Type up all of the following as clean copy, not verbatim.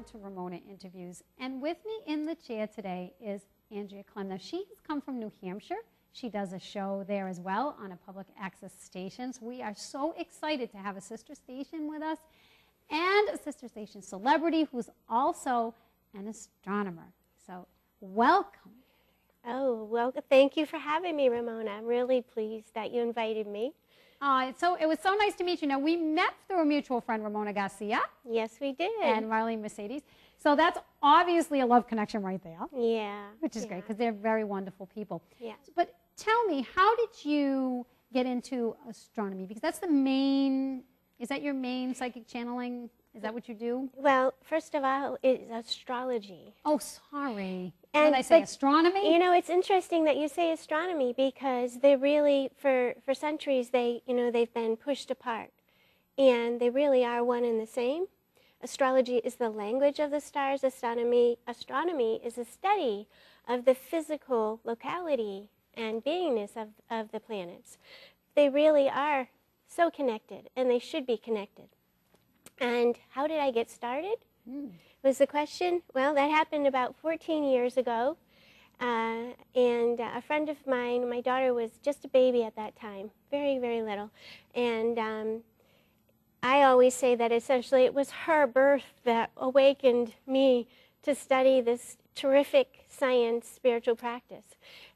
welcome to Ramona Interviews. And with me in the chair today is Andrea Klim. Now, she has come from New Hampshire. She does a show there as well on a public access station. So we are so excited to have a sister station with us and a sister station celebrity who's also an astronomer. So welcome. Oh, well, thank you for having me, Ramona. I'm really pleased that you invited me. So it was so nice to meet you. Now, we met through a mutual friend, Ramona Garcia. Yes, we did. And Marlene Mercedes. So that's obviously a love connection right there. Yeah. Which is great because they're very wonderful people. Yeah. But tell me, how did you get into astronomy? Because that's the main, is that your main psychic channeling? Is that what you do? Well, first of all, it's astrology. Oh, sorry. And did I say astronomy? You know, it's interesting that you say astronomy because they really, for centuries, they've been pushed apart. And they really are one and the same. Astrology is the language of the stars. Astronomy is a study of the physical locality and beingness of the planets. They really are so connected, and they should be connected. And how did I get started? Was the question? Well, that happened about 14 years ago. And a friend of mine, my daughter was just a baby at that time, very, very little. And I always say that essentially it was her birth that awakened me to study this terrific science spiritual practice.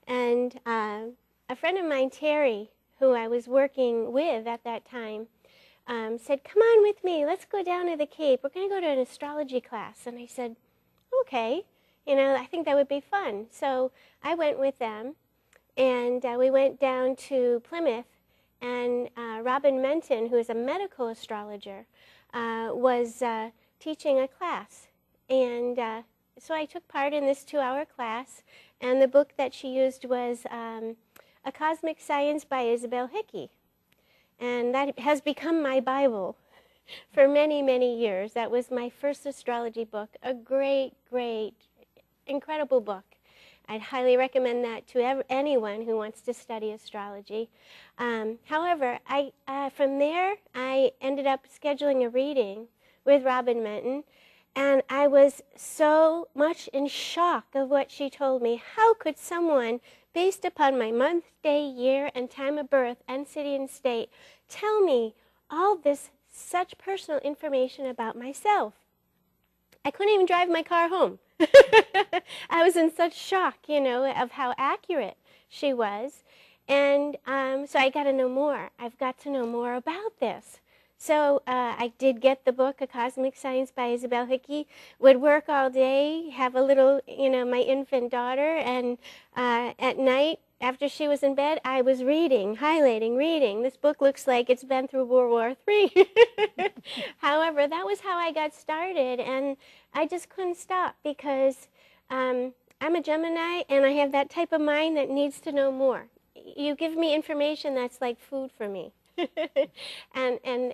And a friend of mine, Terry, who I was working with at that time, said, "Come on with me, let's go down to the Cape. We're going to go to an astrology class." And I said, "Okay, you know, I think that would be fun." So I went with them, and we went down to Plymouth, and Robin Menton, who is a medical astrologer, was teaching a class. And so I took part in this 2-hour class, and the book that she used was A Cosmic Science by Isabel Hickey. And that has become my Bible for many, many years. That was my first astrology book, a great, great, incredible book. I'd highly recommend that to anyone who wants to study astrology. However, from there, I ended up scheduling a reading with Robin Menton, and I was so much in shock of what she told me. How could someone, based upon my month, day, year, and time of birth, and city and state, tell me all this such personal information about myself? I couldn't even drive my car home. I was in such shock, you know, of how accurate she was. And so I got to know more. I've got to know more about this. So I did get the book, A Cosmic Science by Isabel Hickey, would work all day, have a little, you know, my infant daughter, and at night, after she was in bed, I was reading, highlighting, reading. This book looks like it's been through World War III. However, that was how I got started, and I just couldn't stop because I'm a Gemini, and I have that type of mind that needs to know more. You give me information that's like food for me. and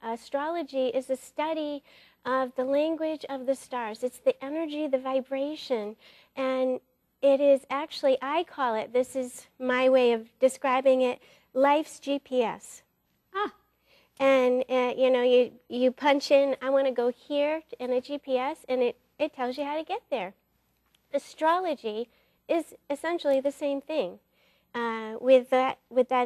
astrology is a study of the language of the stars. It's the energy, the vibration, and it is actually, I call it, this is my way of describing it, life's GPS. And you know, you punch in, I want to go here in a GPS, and it tells you how to get there. Astrology is essentially the same thing. With that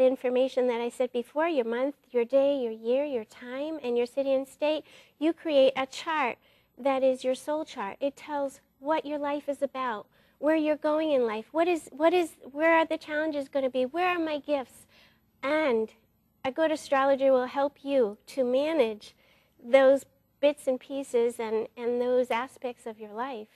information that I said before, your month, your day, your year, your time, and your city and state, you create a chart that is your soul chart. It tells what your life is about, where you're going in life, where are the challenges going to be, where are my gifts, and a good astrologer will help you to manage those bits and pieces and those aspects of your life.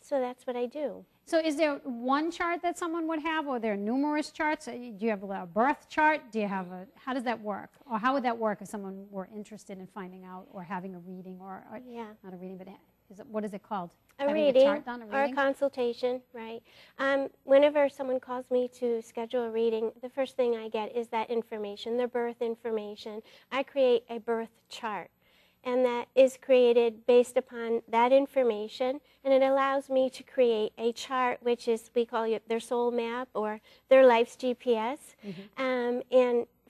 So that's what I do. So is there one chart that someone would have, or are there numerous charts? Do you have a birth chart? Do you have how does that work? Or how would that work if someone were interested in finding out or having a reading, or not a reading, but what is it called? A reading, or a consultation, right? Whenever someone calls me to schedule a reading, the first thing I get is that information, their birth information. I create a birth chart, and that is created based upon that information, and it allows me to create a chart, which is, we call it their soul map or their life's GPS. And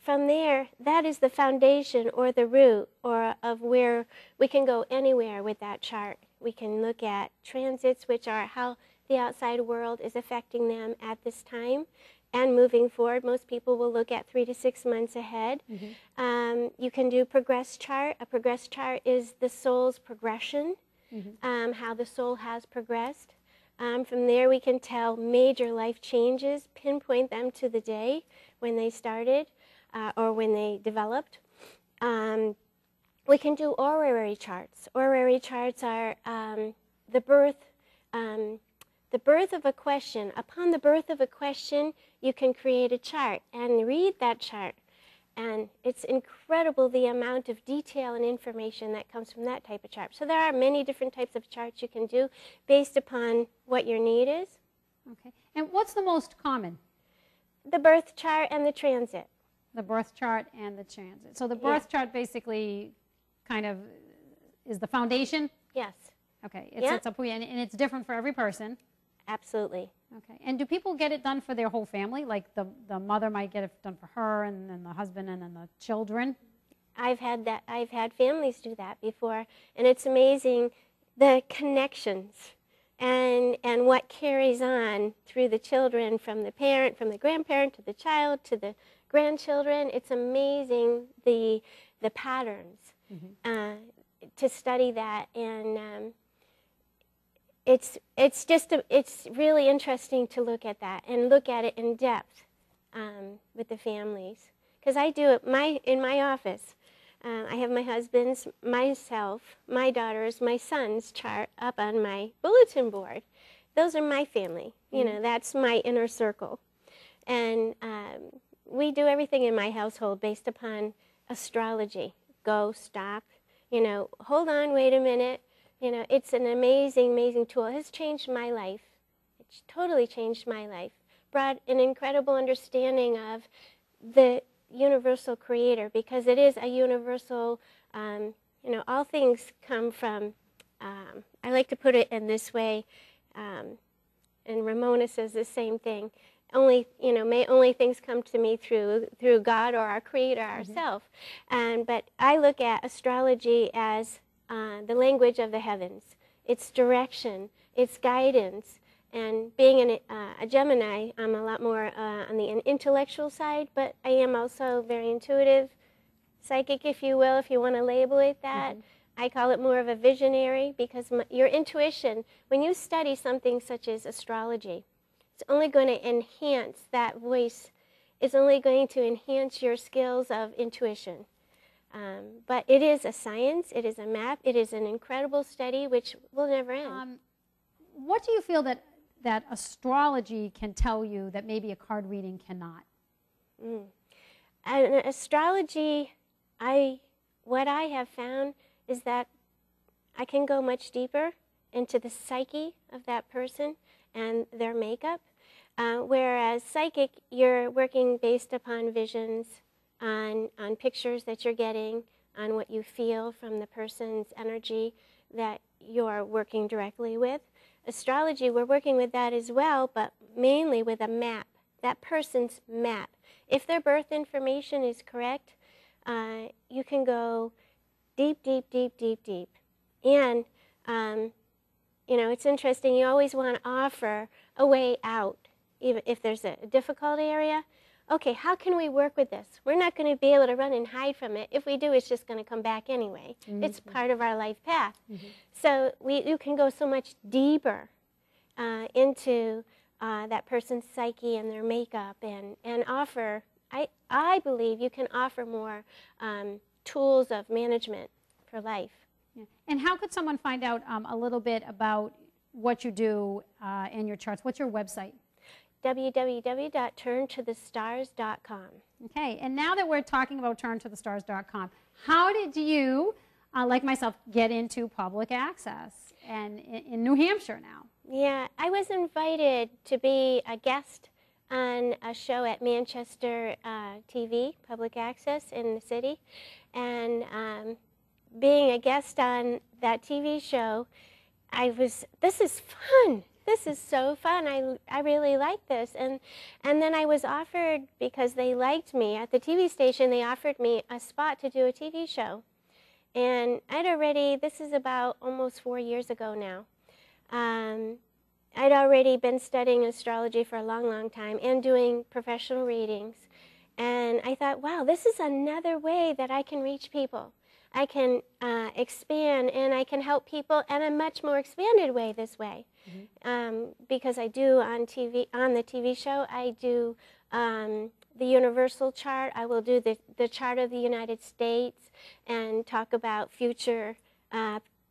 from there, that is the foundation or the root or of where we can go anywhere with that chart. We can look at transits, which are how the outside world is affecting them at this time and moving forward. Most people will look at 3 to 6 months ahead. You can do progress chart. A progress chart is the soul's progression, how the soul has progressed. From there, we can tell major life changes, pinpoint them to the day when they started or when they developed. We can do horary charts. Horary charts are the birth of a question. Upon the birth of a question, you can create a chart and read that chart. And it's incredible the amount of detail and information that comes from that type of chart. So there are many different types of charts you can do based upon what your need is. Okay. And what's the most common? The birth chart and the transit. The birth chart and the transit. So the birth chart basically kind of is the foundation? Yes. Okay. It sets up, and it's different for every person. Absolutely. Okay. And do people get it done for their whole family? Like the mother might get it done for her, and then the husband, and then the children? I've had families do that before, and it's amazing the connections and what carries on through the children, from the parent, from the grandparent to the child to the grandchildren. It's amazing the patterns to study that, and it's really interesting to look at that and look at it in depth with the families. Because I do it in my office. I have my husband's, myself, my daughter's, my son's chart up on my bulletin board. Those are my family. You know, that's my inner circle. And we do everything in my household based upon astrology. Go, stop, hold on, wait a minute. It's an amazing, amazing tool. It has changed my life. It's totally changed my life. Brought an incredible understanding of the universal creator, because it is a universal, all things come from, I like to put it in this way, and Ramona says the same thing. May only things come to me through God or our creator ourselves. But I look at astrology as the language of the heavens, its direction, its guidance. And being a Gemini, I'm a lot more on the intellectual side, but I am also very intuitive, psychic, if you will, if you want to label it that. I call it more of a visionary, because your intuition, when you study something such as astrology, it's only going to enhance that voice. It's only going to enhance your skills of intuition. But it is a science, it is a map, it is an incredible study which will never end. What do you feel that astrology can tell you that maybe a card reading cannot? And astrology, what I have found is that I can go much deeper into the psyche of that person and their makeup, whereas psychic, you're working based upon visions, on pictures that you're getting, on what you feel from the person's energy that you're working directly with. Astrology, we're working with that as well, but mainly with a map, that person's map. If their birth information is correct, you can go deep, deep, deep, deep, deep. And, it's interesting, you always want to offer a way out, even if there's a difficult area. Okay, how can we work with this? We're not going to be able to run and hide from it. If we do, it's just going to come back anyway. It's part of our life path. So you can go so much deeper into that person's psyche and their makeup, and offer, I believe you can offer more tools of management for life. And how could someone find out a little bit about what you do in your charts? What's your website? www.turntothestars.com. Okay, and now that we're talking about turntothestars.com, how did you, like myself, get into public access and in New Hampshire now? Yeah, I was invited to be a guest on a show at Manchester TV, public access in the city, and being a guest on that TV show, this is fun. this is so fun. I really like this. And then I was offered, because they liked me at the TV station, they offered me a spot to do a TV show. And this is about almost 4 years ago now. I'd already been studying astrology for a long, long time and doing professional readings. And I thought, wow, this is another way that I can reach people. I can expand, and I can help people in a much more expanded way this way. Because I do on the TV show, I do the universal chart. I will do the chart of the United States and talk about future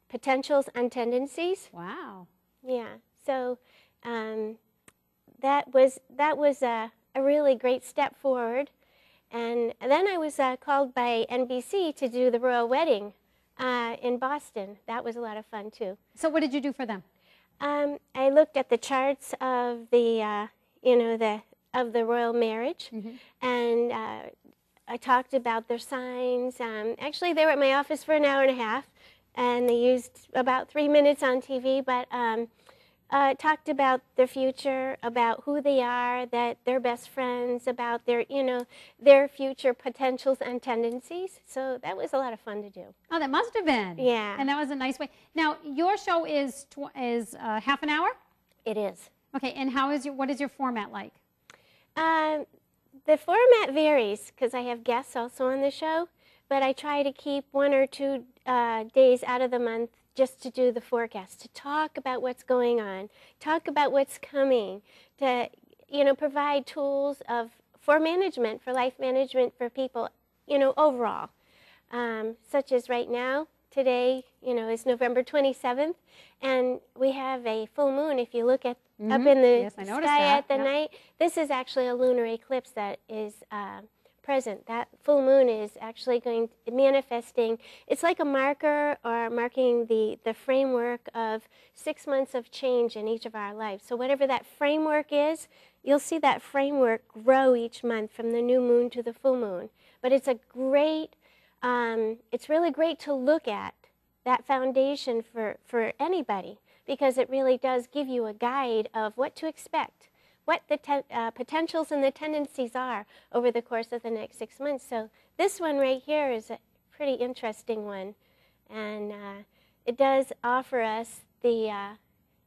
potentials and tendencies. Wow. Yeah. So that was a really great step forward. And then I was called by NBC to do the royal wedding in Boston. That was a lot of fun too. So what did you do for them? I looked at the charts of the of the royal marriage, and I talked about their signs. Actually, they were at my office for an hour and a half, and they used about 3 minutes on TV, but talked about their future, about who they are, that they're best friends, about their future potentials and tendencies. So that was a lot of fun to do. Oh, that must have been. Yeah. And that was a nice way. Now, your show is half an hour? It is. Okay, and what is your format like? The format varies because I have guests also on the show, but I try to keep 1 or 2 days out of the month just to do the forecast, to talk about what's going on, talk about what's coming, to provide tools for management, for life management for people, overall. Such as right now, today, is November 27th, and we have a full moon. If you look at up in the sky at the night, this is actually a lunar eclipse that is present. That full moon is actually manifesting. It's like a marker or marking the framework of 6 months of change in each of our lives. So whatever that framework is, you'll see that framework grow each month from the new moon to the full moon. But it's it's really great to look at that foundation for anybody, because it really does give you a guide of what to expect, what the potentials and the tendencies are over the course of the next 6 months. So this one right here is a pretty interesting one, and it does offer us the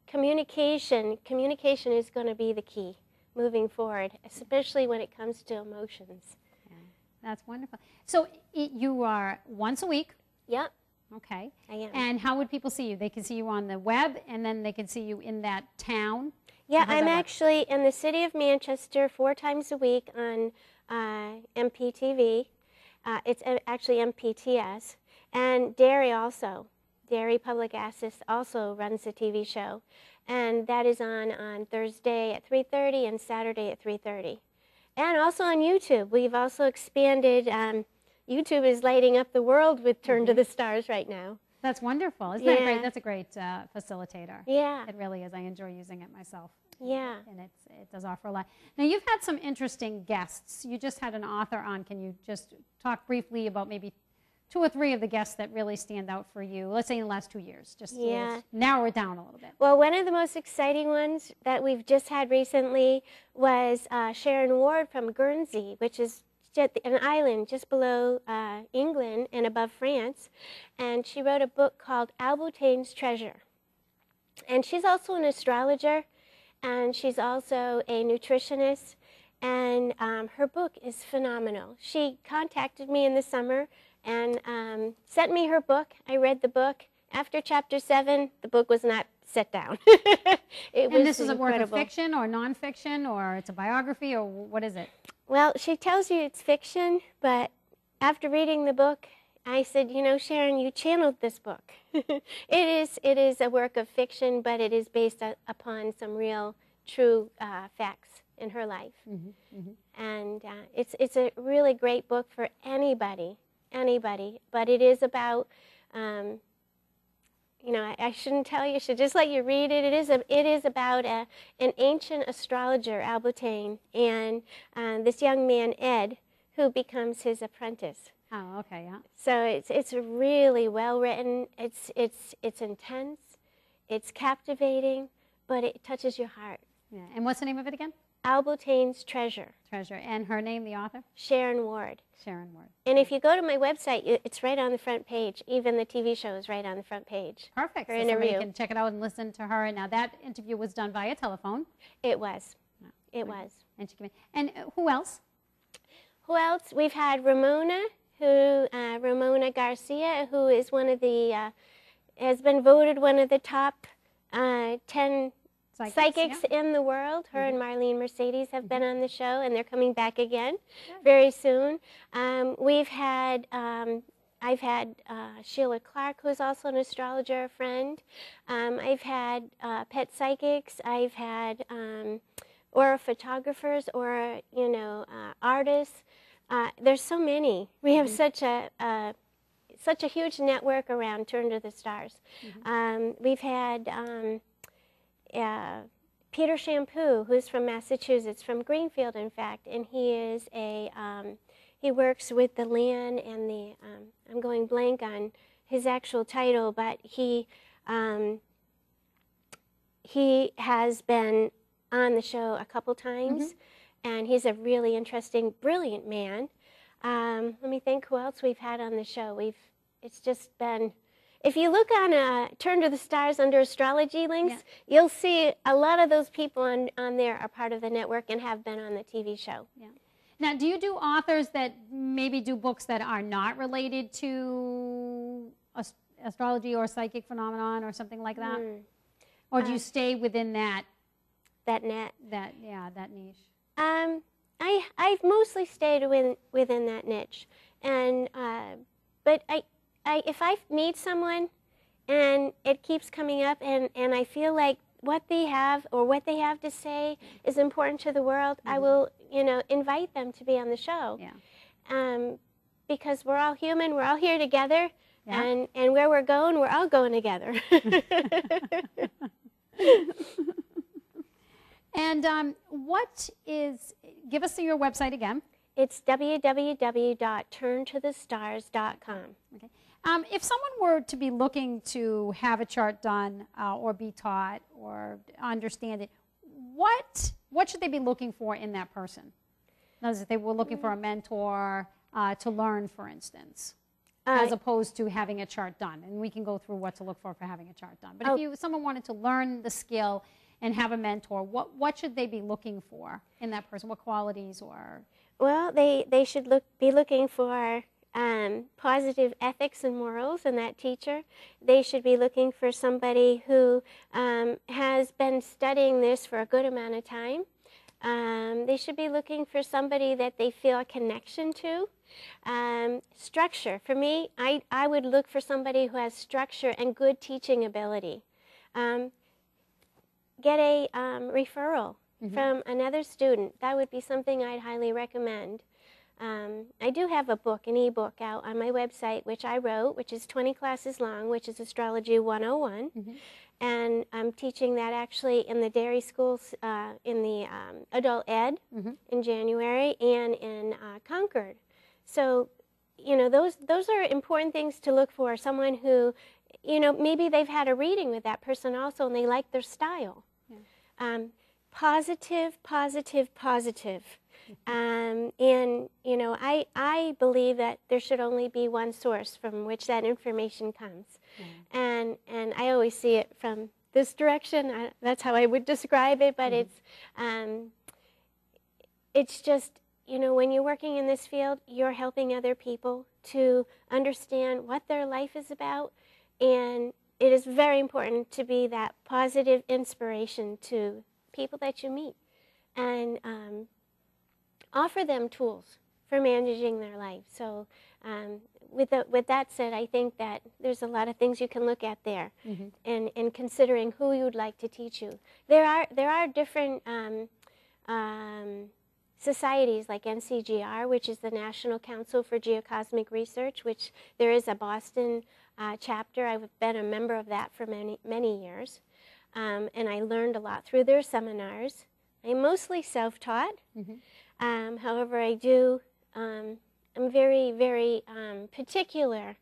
communication. Communication is going to be the key moving forward, especially when it comes to emotions. Yeah, that's wonderful. So you are once a week? Yep. Okay. I am. And how would people see you? They can see you on the web, and then they can see you in that town? Yeah, I'm actually in the city of Manchester 4 times a week on MPTV. It's actually MPTS. And Derry also. Derry Public Access also runs a TV show. And that is on Thursday at 3:30 and Saturday at 3:30. And also on YouTube. We've also expanded. YouTube is lighting up the world with Turn to the Stars right now. That's wonderful. Isn't that great? That's a great facilitator. Yeah. It really is. I enjoy using it myself. Yeah. And it does offer a lot. Now, you've had some interesting guests. You just had an author on. Can you just talk briefly about maybe 2 or 3 of the guests that really stand out for you, let's say in the last 2 years? Just narrow it down a little bit. Well, one of the most exciting ones that we've just had recently was Sharon Ward from Guernsey, which is an island just below England and above France. And she wrote a book called Albertane's Treasure. And she's also an astrologer, and she's also a nutritionist, and her book is phenomenal. She contacted me in the summer and sent me her book. I read the book. After chapter 7, the book was not set down. And this is a work of fiction or nonfiction, or it's a biography, or what is it? Well, she tells you it's fiction, but after reading the book, I said, Sharon, you channeled this book. It is a work of fiction, but it is based upon some real, true facts in her life. And it's a really great book for anybody. But it is about, I shouldn't tell you, I should just let you read it. It is about an ancient astrologer, Albertane, and this young man, Ed, who becomes his apprentice. Oh, okay, yeah. So it's really well written. It's intense. It's captivating, but it touches your heart. Yeah. And what's the name of it again? Albertaine's Treasure. Treasure. And her name, the author? Sharon Ward. Sharon Ward. And if you go to my website, it's right on the front page. Even the TV show is right on the front page. Perfect. Her So somebody interview. can check it out and listen to her. Now, that interview was done via telephone. It was. It was. And she came in. And who else? Who else? We've had Ramona, Ramona Garcia, who is one of the, has been voted one of the top 10 psychics in the world. Her and Marlene Mercedes have been on the show, and they're coming back again very soon. We've had, I've had Sheila Clark, who's also an astrologer, a friend. I've had pet psychics. I've had aura photographers, or artists. There's so many. We have such a huge network around Turn to the Stars. We've had Peter Shampoo, who's from Massachusetts, from Greenfield, in fact, and he is he works with the land and the, I'm going blank on his actual title, but he has been on the show a couple times, and he's a really interesting, brilliant man. Let me think who else we've had on the show. It's just been, if you look on Turn to the Stars under astrology links, you'll see a lot of those people on there are part of the network and have been on the TV show. Yeah. Now, do you do authors that maybe do books that are not related to astrology or psychic phenomenon or something like that? Or do you stay within that net? That niche. I've mostly stayed within that niche, and but if I meet someone and it keeps coming up, and I feel like what they have to say is important to the world, I will invite them to be on the show. Yeah. Because we're all human, we're all here together, and where we're all going together. And give us your website again. It's www.turntothestars.com. Okay. If someone were to be looking to have a chart done or be taught or understand it, what should they be looking for in that person? In other words, if they were looking for a mentor to learn, for instance, as opposed to having a chart done. And we can go through what to look for having a chart done. But if someone wanted to learn the skill and have a mentor, what should they be looking for in that person? What qualities or? Well, they should be looking for positive ethics and morals in that teacher. They should be looking for somebody who has been studying this for a good amount of time. They should be looking for somebody that they feel a connection to. Structure. For me, I would look for somebody who has structure and good teaching ability. Get a referral from another student. That would be something I'd highly recommend. I do have a book, an e-book out on my website, which I wrote, which is 20 classes long, which is Astrology 101. And I'm teaching that actually in the dairy schools, in the adult ed in January, and in Concord. So, those are important things to look for. Someone who, maybe they've had a reading with that person also and they like their style. Positive, positive, positive. And, I believe that there should only be one source from which that information comes. And I always see it from this direction. That's how I would describe it, but it's just, when you're working in this field, you're helping other people to understand what their life is about, and it is very important to be that positive inspiration to people that you meet, and offer them tools for managing their life. So with that said, I think that there's a lot of things you can look at there, and considering who you would like to teach you. There are different societies like NCGR, which is the National Council for Geocosmic Research, which there is a Boston chapter. I've been a member of that for many, many years, and I learned a lot through their seminars. I'm mostly self-taught. However, I'm very, very particular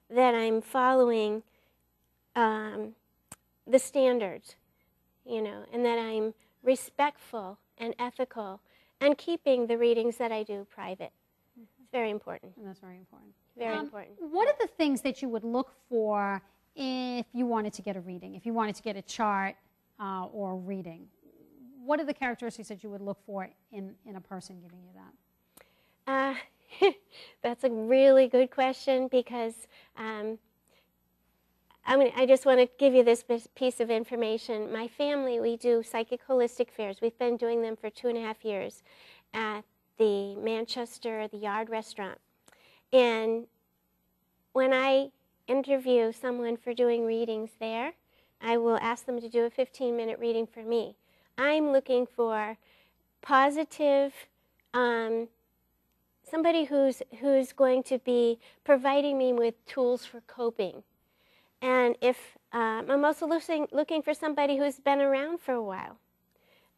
that I'm following the standards. and that I'm respectful and ethical and keeping the readings that I do private. It's very important. And that's very important. Very important. What are the things that you would look for if you wanted to get a reading, if you wanted to get a chart or a reading? What are the characteristics that you would look for in a person giving you that? That's a really good question, because I just want to give you this piece of information. My family, we do psychic holistic fairs. We've been doing them for 2.5 years at the Manchester, the Yard restaurant. And when I interview someone for doing readings there, I will ask them to do a 15-minute reading for me. I'm looking for positive, somebody who's going to be providing me with tools for coping. And if I'm also looking for somebody who's been around for a while,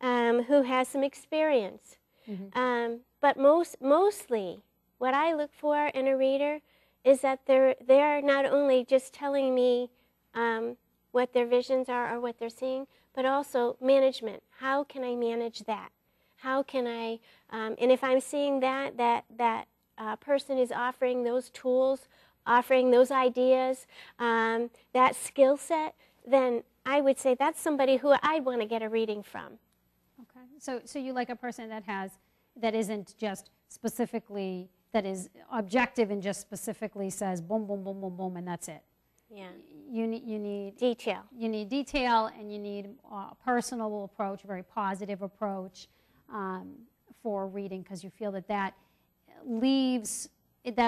who has some experience. Mm-hmm. But mostly, what I look for in a reader is that they're not only just telling me what their visions are or what they're seeing, but also management. How can I manage that? How can I, and if I'm seeing that person is offering those tools, offering those ideas, that skill set, then I would say that's somebody who I'd want to get a reading from. Okay, so you like a person that isn't just specifically, that is objective and just specifically says boom, boom, boom, boom, boom, and that's it. Yeah. You need detail. You need detail, and you need a personal approach, a very positive approach for reading, because you feel that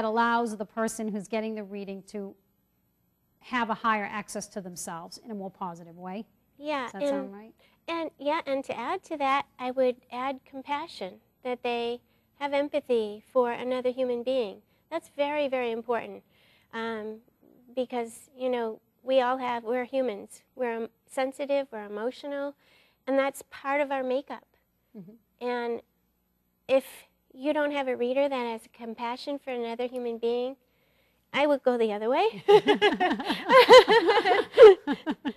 allows the person who's getting the reading to have a higher access to themselves in a more positive way. Yeah. Does that sound right? And to add to that, I would add compassion, that they have empathy for another human being. That's very, very important, because, we're humans. We're sensitive, we're emotional, and that's part of our makeup. Mm-hmm. And if you don't have a reader that has compassion for another human being, I would go the other way.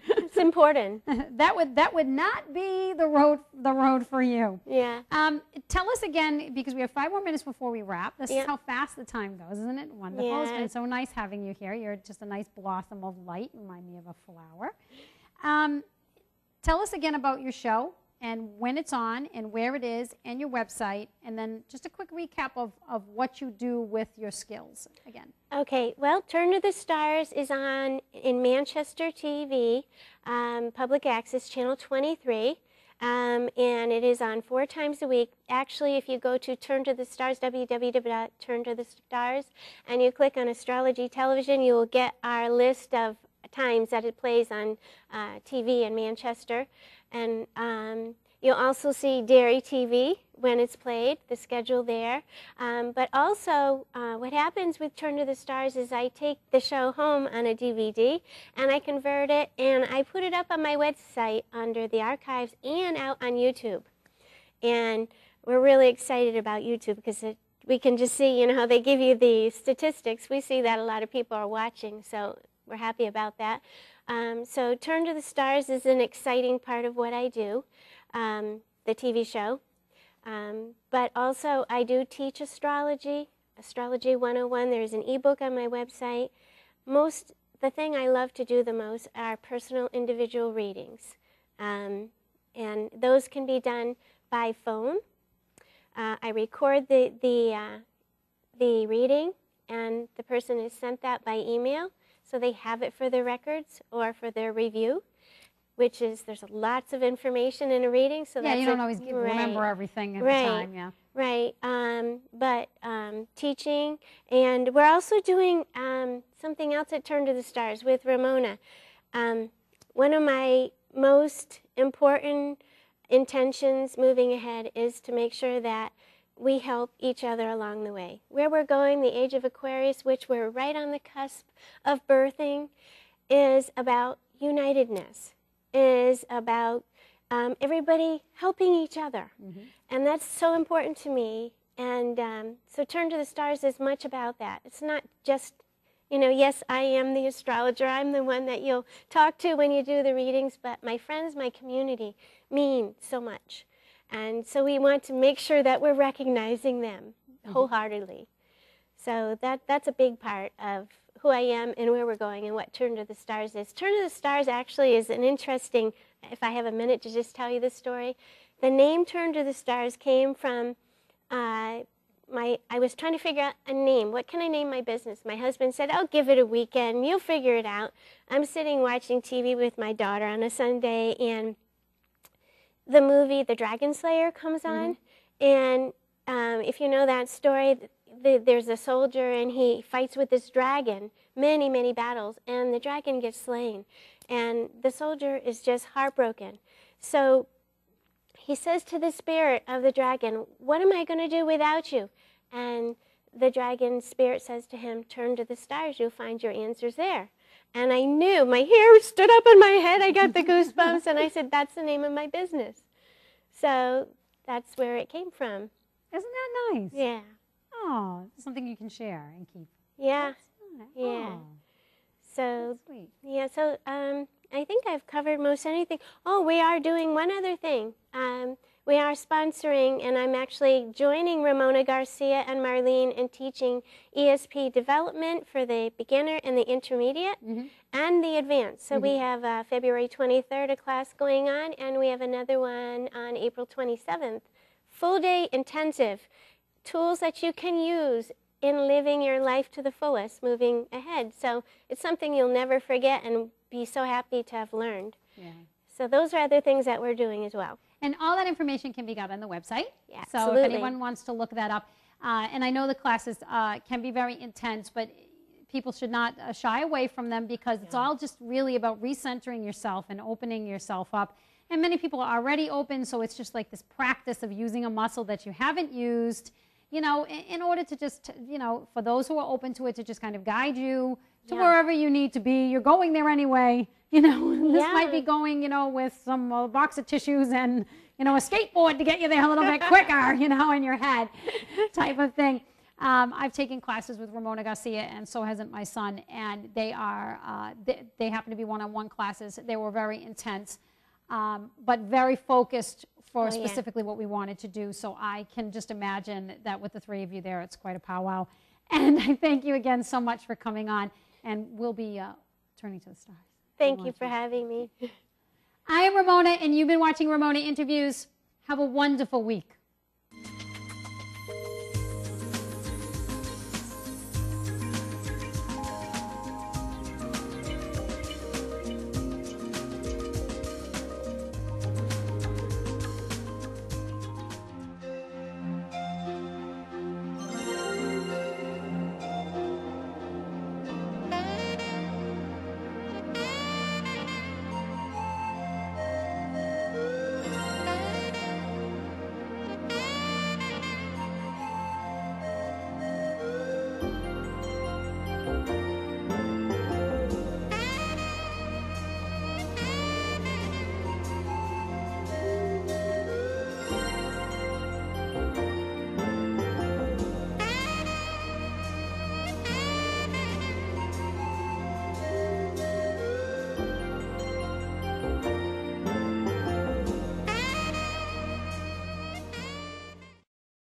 It's important. That would not be the road for you. Yeah. Tell us again, because we have 5 more minutes before we wrap. This is how fast the time goes, isn't it? Wonderful. Yeah. It's been so nice having you here. You're just a nice blossom of light. Remind me of a flower. Tell us again about your show, and when it's on, and where it is, and your website, and then just a quick recap of what you do with your skills again. Okay, well, Turn to the Stars is on in Manchester TV, public access, channel 23, and it is on 4 times a week. Actually, if you go to Turn to the Stars, www.turntothestars, and you click on Astrology Television, you will get our list of times that it plays on TV in Manchester. And you'll also see Dairy TV when it's played, the schedule there. But also, what happens with Turn to the Stars is I take the show home on a DVD, and I convert it, and I put it up on my website under the archives and out on YouTube. And we're really excited about YouTube, because we can just see, how they give you the statistics. We see that a lot of people are watching, so we're happy about that. So Turn to the Stars is an exciting part of what I do, the TV show. But also I do teach astrology, Astrology 101. There's an ebook on my website. The thing I love to do the most are personal individual readings. And those can be done by phone. I record the reading, and the person is sent that by email. So they have it for their records or for their review, which is, there's lots of information in a reading. So you don't always remember everything at the time. Yeah. Right. But teaching, and we're also doing something else at Turn to the Stars with Ramona. One of my most important intentions moving ahead is to make sure that we help each other along the way. Where we're going, the age of Aquarius, which we're right on the cusp of birthing, is about unitedness, is about everybody helping each other. Mm-hmm. And that's so important to me. And so Turn to the Stars is much about that. It's not just You know, yes, I am the astrologer. I'm the one that you'll talk to when you do the readings, but my friends, my community mean so much. And so we want to make sure that we're recognizing them wholeheartedly. So that's a big part of who I am and where we're going and what Turn to the Stars is. Turn to the Stars actually is an interesting, if I have a minute to just tell you this story. The name Turn to the Stars came from I was trying to figure out a name. What can I name my business? My husband said, "I'll give it a weekend. You'll figure it out." I'm sitting watching TV with my daughter on a Sunday, and the movie The Dragon Slayer comes on. And if you know that story, there's a soldier, and he fights with this dragon, many, many battles, and the dragon gets slain. And the soldier is just heartbroken. So he says to the spirit of the dragon, "What am I going to do without you?" And the dragon spirit says to him, "Turn to the stars. You'll find your answers there." And I knew, my hair stood up on my head. I got the goosebumps, and I said, that's the name of my business. So that's where it came from. Isn't that nice? Yeah. Oh, something you can share and keep. Yeah. Nice. Yeah. Oh, So, sweet. yeah, so I think I've covered most anything. Oh, we are doing one other thing. We are sponsoring, and I'm actually joining Ramona Garcia and Marlene in teaching ESP development for the beginner and the intermediate and the advanced. So we have February 23rd a class going on, and we have another one on April 27th. Full day intensive. Tools that you can use in living your life to the fullest, moving ahead. So it's something you'll never forget and be so happy to have learned. Yeah. So those are other things that we're doing as well. And all that information can be got on the website. Yeah, so absolutely. if anyone wants to look that up, and I know the classes can be very intense, but people should not shy away from them because it's all just really about recentering yourself and opening yourself up. And many people are already open, so it's just like this practice of using a muscle that you haven't used, you know, in order to just, you know, for those who are open to it, to just kind of guide you to wherever you need to be. You're going there anyway, you know. This might be going, you know, with some box of tissues and, you know, a skateboard to get you there a little bit quicker, you know, in your head type of thing. I've taken classes with Ramona Garcia, and so hasn't my son, and they are, they happen to be one-on-one classes. They were very intense, but very focused for specifically what we wanted to do. So I can just imagine that with the three of you there, it's quite a powwow. And I thank you again so much for coming on, and we'll be turning to the stars. Thank you for having me. I am Ramona, and you've been watching Ramona Interviews. Have a wonderful week.